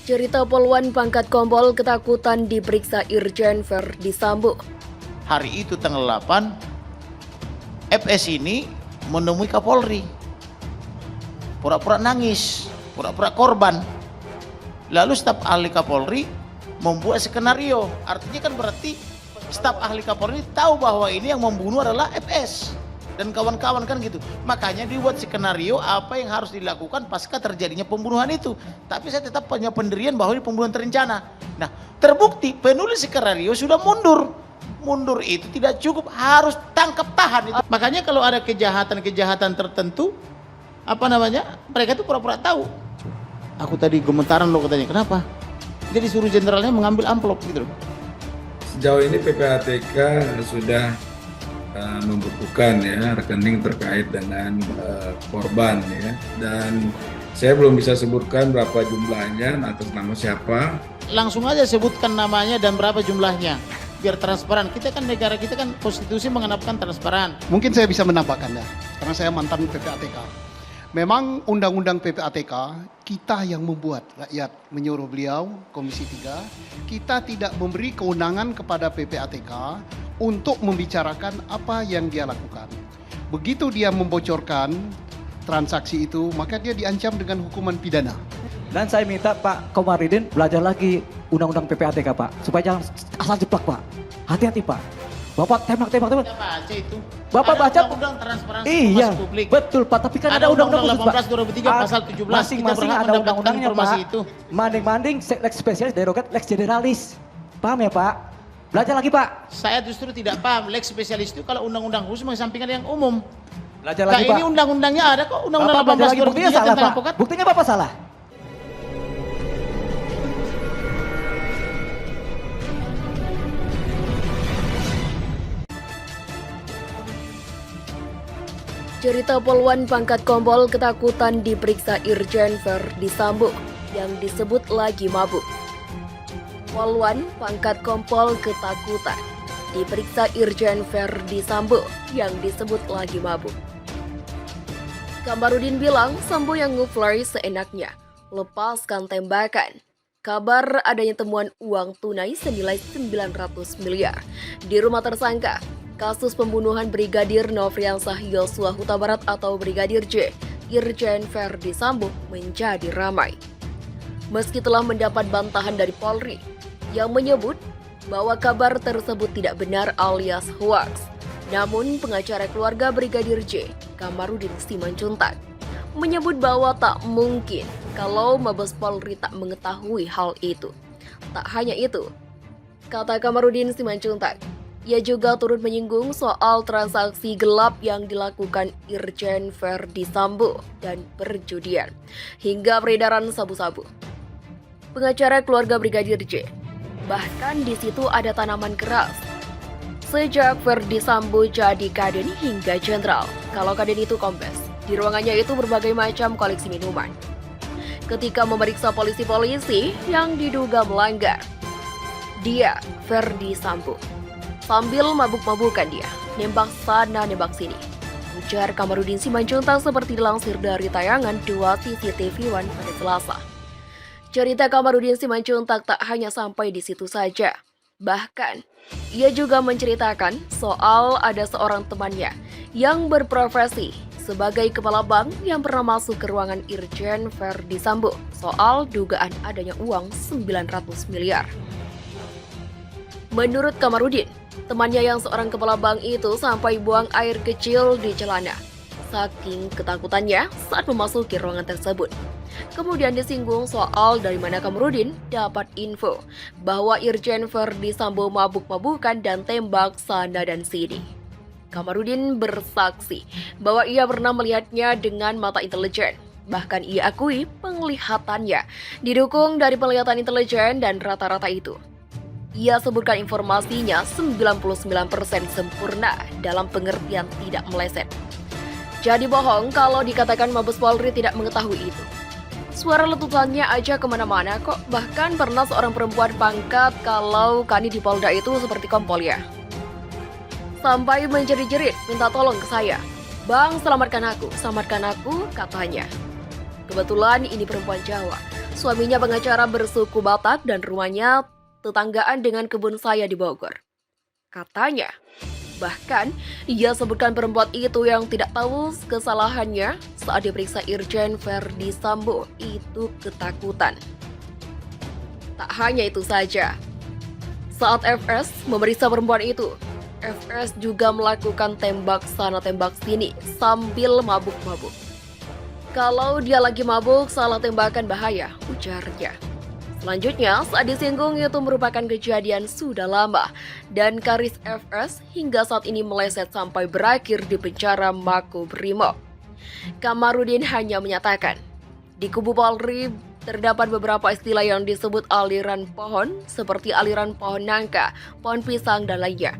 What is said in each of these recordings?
Cerita poluan pangkat kompol ketakutan diperiksa Irjen Verdi Sambo. Hari itu tanggal 8, FS ini menemui Kapolri. Pura-pura nangis, pura-pura korban. Lalu staf ahli Kapolri membuat skenario. Artinya kan berarti staf ahli Kapolri tahu bahwa ini yang membunuh adalah FS dan kawan-kawan kan gitu. Makanya dibuat skenario apa yang harus dilakukan pasca terjadinya pembunuhan itu. Tapi saya tetap punya pendirian bahwa ini pembunuhan terencana. Nah, terbukti penulis skenario sudah mundur. Mundur itu tidak cukup, harus tangkap tahan itu. Makanya kalau ada kejahatan-kejahatan tertentu, mereka itu pura-pura tahu. Aku tadi gemetaran loh katanya, kenapa? Jadi suruh jenderalnya mengambil amplop gitu loh. Sejauh ini PPATK sudah membukukan ya rekening terkait dengan korban ya, dan saya belum bisa sebutkan berapa jumlahnya atas nama siapa. Langsung aja sebutkan namanya dan berapa jumlahnya biar transparan. Kita kan negara kita kan konstitusi mengenapkan transparan. Mungkin saya bisa menambahkannya karena saya mantan PPATK. Memang undang-undang PPATK kita yang membuat, rakyat menyuruh beliau Komisi 3, kita tidak memberi kewenangan kepada PPATK untuk membicarakan apa yang dia lakukan. Begitu dia membocorkan transaksi itu, maka dia diancam dengan hukuman pidana. Dan saya minta Pak Komarudin belajar lagi undang-undang PPATK Pak, supaya jangan asal jeplak Pak. Hati-hati Pak. Bapak tembak. Kita baca itu. Bapak ada baca undang-undang transparansi iya, informasi publik. betul Pak, tapi kan ada undang-undang 18 2003 pasal 17. Masing-masing ada undang-undangnya Pak. Itu. Manding-manding lex spesialis derogat lex generalis. Paham ya Pak? Belajar lagi Pak. Saya justru tidak paham lex spesialis itu kalau undang-undang khusus mengesampingkan yang umum. Belajar Nah, lagi Pak. ini undang-undangnya ada kok, undang-undang Bapak belajar 18 lagi, buktinya 2003 salah tentang Pak. advokat. Buktinya Bapak salah. Cerita poluan pangkat kompol ketakutan diperiksa Irjen Verdi Sambo yang disebut lagi mabuk. Poluan pangkat kompol ketakutan diperiksa Irjen Verdi Sambo yang disebut lagi mabuk. Kamarudin bilang Sambo yang ngefly seenaknya, lepaskan tembakan. Kabar adanya temuan uang tunai senilai 900 miliar di rumah tersangka kasus pembunuhan Brigadir Nofriansah Yosua Huta Barat atau Brigadir J, Irjen Verdi Sambo menjadi ramai. Meski telah mendapat bantahan dari Polri yang menyebut bahwa kabar tersebut tidak benar alias hoax, namun pengacara keluarga Brigadir J, Kamarudin Simanjuntak, menyebut bahwa tak mungkin kalau Mabes Polri tak mengetahui hal itu. Tak hanya itu, kata Kamarudin Simanjuntak, ia juga turut menyinggung soal transaksi gelap yang dilakukan Irjen Verdi Sambo dan perjudian, hingga peredaran sabu-sabu. Pengacara keluarga Brigadir J, bahkan di situ ada tanaman keras. Sejak Verdi Sambo jadi kaden hingga jenderal, kalau kaden itu kombes, di ruangannya itu berbagai macam koleksi minuman. Ketika memeriksa polisi-polisi yang diduga melanggar, dia, Verdi Sambo, sambil mabuk-mabukan dia, nembak sana nembak sini. Ujar Kamarudin Simanjuntak seperti dilansir dari tayangan 2 CCTV One pada Selasa. Cerita Kamarudin Simanjuntak tak hanya sampai di situ saja. Bahkan, ia juga menceritakan soal ada seorang temannya yang berprofesi sebagai kepala bank yang pernah masuk ke ruangan Irjen Verdi Sambo soal dugaan adanya uang 900 miliar. Menurut Kamarudin, temannya yang seorang kepala bank itu sampai buang air kecil di celana, saking ketakutannya saat memasuki ruangan tersebut. Kemudian disinggung soal dari mana Kamarudin dapat info bahwa Irjen Verdi Sambo mabuk-mabukan dan tembak sana dan sini. Kamarudin bersaksi bahwa ia pernah melihatnya dengan mata intelijen. Bahkan ia akui penglihatannya didukung dari penglihatan intelijen dan rata-rata itu. Ia sebutkan informasinya 99% sempurna dalam pengertian tidak meleset. Jadi bohong kalau dikatakan Mabes Polri tidak mengetahui itu. Suara letusannya aja kemana-mana kok, bahkan pernah seorang perempuan pangkat kalau Kani di Polda itu seperti kompol ya. Sampai menjerit-jerit minta tolong ke saya. Bang, selamatkan aku, katanya. Kebetulan ini perempuan Jawa. suaminya pengacara bersuku Batak dan rumahnya tetanggaan dengan kebun saya di Bogor. Katanya, bahkan ia sebutkan perempuan itu yang tidak tahu kesalahannya saat diperiksa Irjen Verdi Sambo itu ketakutan. Tak hanya itu saja, saat FS memeriksa perempuan itu, FS juga melakukan tembak sana tembak sini sambil mabuk-mabuk. Kalau dia lagi mabuk, salah tembakan bahaya, ujarnya. Selanjutnya, saat disinggung itu merupakan kejadian sudah lama dan karis FS hingga saat ini meleset sampai berakhir di penjara Makobrimob. Kamarudin hanya menyatakan, di kubu Polri terdapat beberapa istilah yang disebut aliran pohon seperti aliran pohon nangka, pohon pisang, dan lainnya.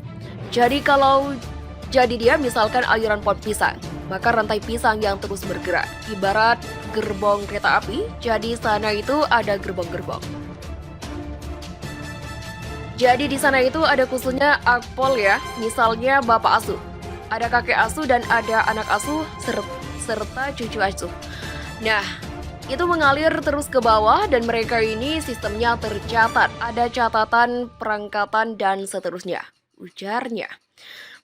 Jadi dia misalkan aliran pohon pisang, maka rantai pisang yang terus bergerak, ibarat gerbong kereta api, jadi sana itu ada gerbong-gerbong. Jadi di sana itu ada khususnya akpol ya, misalnya bapak asuh, ada kakek asuh dan ada anak asuh serta cucu asuh. Nah, itu mengalir terus ke bawah dan mereka ini sistemnya tercatat, ada catatan, perangkatan, dan seterusnya, ujarnya.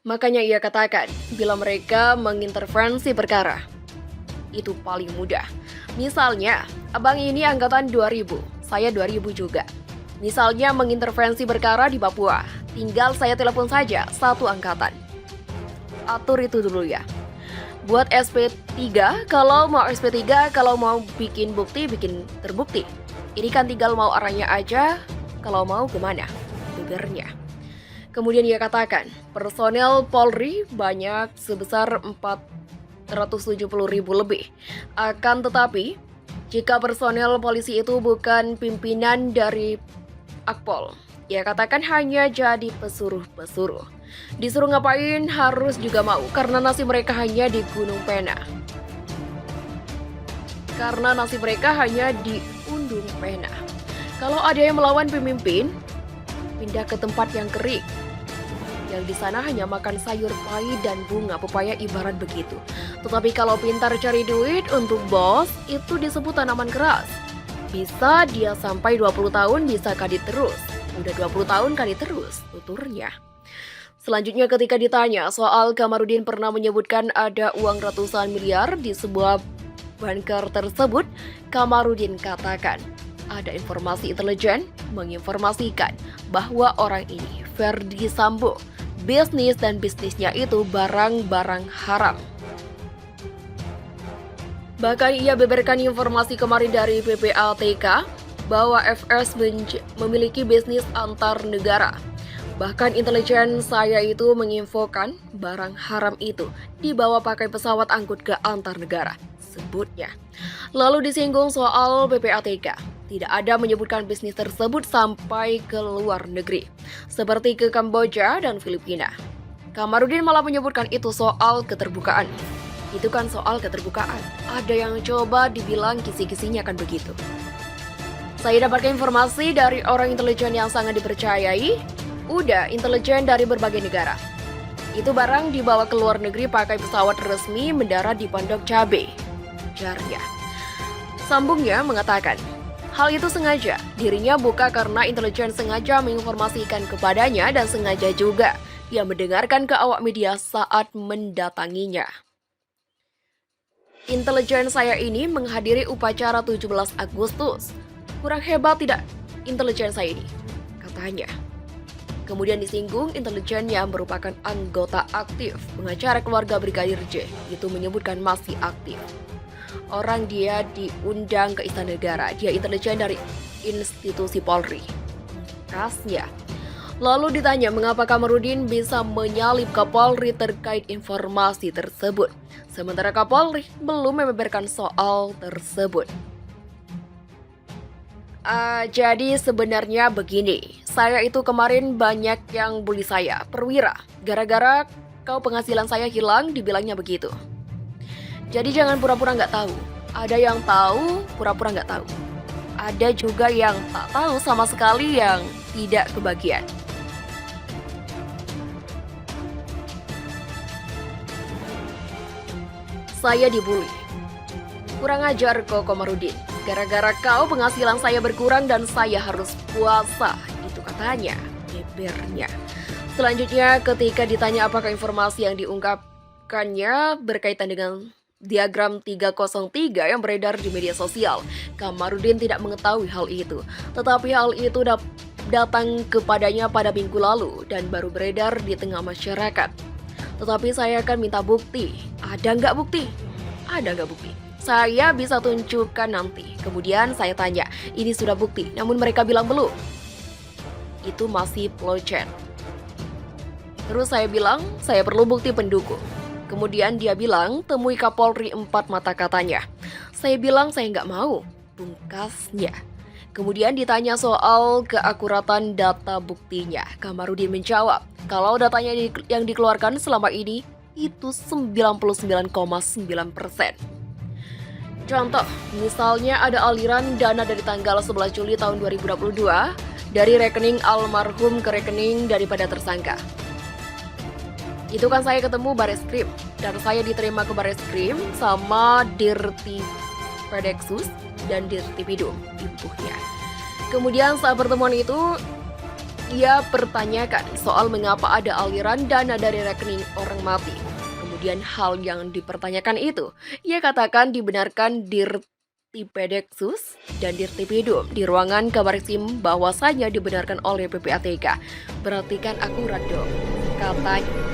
Makanya ia katakan, bila mereka mengintervensi perkara, itu paling mudah. Misalnya, abang ini angkatan 2000, saya 2000 juga. Misalnya mengintervensi perkara di Papua, tinggal saya telepon saja satu angkatan. Atur itu dulu ya. Buat SP3, kalau mau SP3, kalau mau bikin bukti, bikin terbukti. Ini kan tinggal mau arahnya aja, kalau mau kemana, bebernya. Kemudian ia katakan, personel Polri banyak sebesar 470.000 lebih. Akan tetapi, jika personel polisi itu bukan pimpinan dari Akpol, ia katakan hanya jadi pesuruh-pesuruh. Disuruh ngapain harus juga mau, karena nasib mereka hanya di Gunung Pena. Karena nasib mereka hanya di Undung Pena. Kalau ada yang melawan pemimpin, pindah ke tempat yang kering. Yang di sana hanya makan sayur pahit dan bunga pepaya ibarat begitu. Tetapi kalau pintar cari duit untuk bos, itu disebut tanaman keras. Bisa dia sampai 20 tahun bisa kadit terus. Udah 20 tahun kadit terus, tuturnya. Selanjutnya ketika ditanya soal Kamarudin pernah menyebutkan ada uang ratusan miliar di sebuah bunker tersebut, Kamarudin katakan, ada informasi intelijen menginformasikan bahwa orang ini, Verdi Sambo, bisnis dan bisnisnya itu barang-barang haram. Bahkan ia beberkan informasi kemarin dari PPATK bahwa FS memiliki bisnis antar negara. Bahkan intelijen saya itu menginfokan barang haram itu dibawa pakai pesawat angkut ke antar negara, sebutnya. Lalu disinggung soal PPATK. Tidak ada menyebutkan bisnis tersebut sampai ke luar negeri, seperti ke Kamboja dan Filipina. Kamarudin malah menyebutkan itu soal keterbukaan. Itu kan soal keterbukaan. Ada yang coba dibilang kisi-kisinya kan begitu. Saya dapatkan informasi dari orang intelijen yang sangat dipercayai. Udah, intelijen dari berbagai negara. Itu barang dibawa ke luar negeri pakai pesawat resmi mendarat di Pondok Cabe, ujarnya. Sambungnya mengatakan, hal itu sengaja, dirinya buka karena intelijen sengaja menginformasikan kepadanya dan sengaja juga ia mendengarkan ke awak media saat mendatanginya. Intelijen saya ini menghadiri upacara 17 Agustus. Kurang hebat tidak intelijen saya ini, katanya. Kemudian disinggung intelijen yang merupakan anggota aktif pengacara keluarga Brigadir J, itu menyebutkan masih aktif. Orang dia diundang ke Istana Negara, dia intelijen dari institusi Polri. Kasnya. Lalu ditanya mengapa Kamarudin bisa menyalip Kapolri terkait informasi tersebut. Sementara Kapolri belum membeberkan soal tersebut. Jadi sebenarnya begini, saya itu kemarin banyak yang bully saya, perwira. Gara-gara kau penghasilan saya hilang, dibilangnya begitu. Jadi jangan pura-pura nggak tahu. Ada yang tahu, pura-pura nggak tahu. Ada juga yang tak tahu sama sekali yang tidak kebagian. Saya dibully. Kurang ajar kok Komarudin. Gara-gara kau penghasilan saya berkurang dan saya harus puasa. Itu katanya, bebernya. Selanjutnya ketika ditanya apakah informasi yang diungkapkannya berkaitan dengan diagram 303 yang beredar di media sosial, Kamarudin tidak mengetahui hal itu. Tetapi hal itu datang kepadanya pada minggu lalu dan baru beredar di tengah masyarakat. Tetapi saya akan minta bukti. Ada nggak bukti? Ada nggak bukti? Saya bisa tunjukkan nanti. Kemudian saya tanya, ini sudah bukti? Namun mereka bilang belum. Itu masih plocet. Terus saya bilang, saya perlu bukti pendukung. Kemudian dia bilang, temui Kapolri 4 mata katanya. Saya bilang saya nggak mau. Pungkasnya. Kemudian ditanya soal keakuratan data buktinya. Kamarudin menjawab, kalau datanya yang dikeluarkan selama ini, itu 99,9%. Contoh, misalnya ada aliran dana dari tanggal 11 Juli tahun 2022 dari rekening almarhum ke rekening daripada tersangka. Itu kan saya ketemu Bareskrim, dan saya diterima ke Bareskrim sama Dirti Pedeksus dan Dirtipidum, impuhnya. Kemudian saat pertemuan itu, ia pertanyakan soal mengapa ada aliran dana dari rekening orang mati. Kemudian hal yang dipertanyakan itu, ia katakan dibenarkan Dirtipedeksus dan Dirtipidum di ruangan Kabareskrim bahwasanya dibenarkan oleh PPATK. Berarti kan akurat dong, katanya.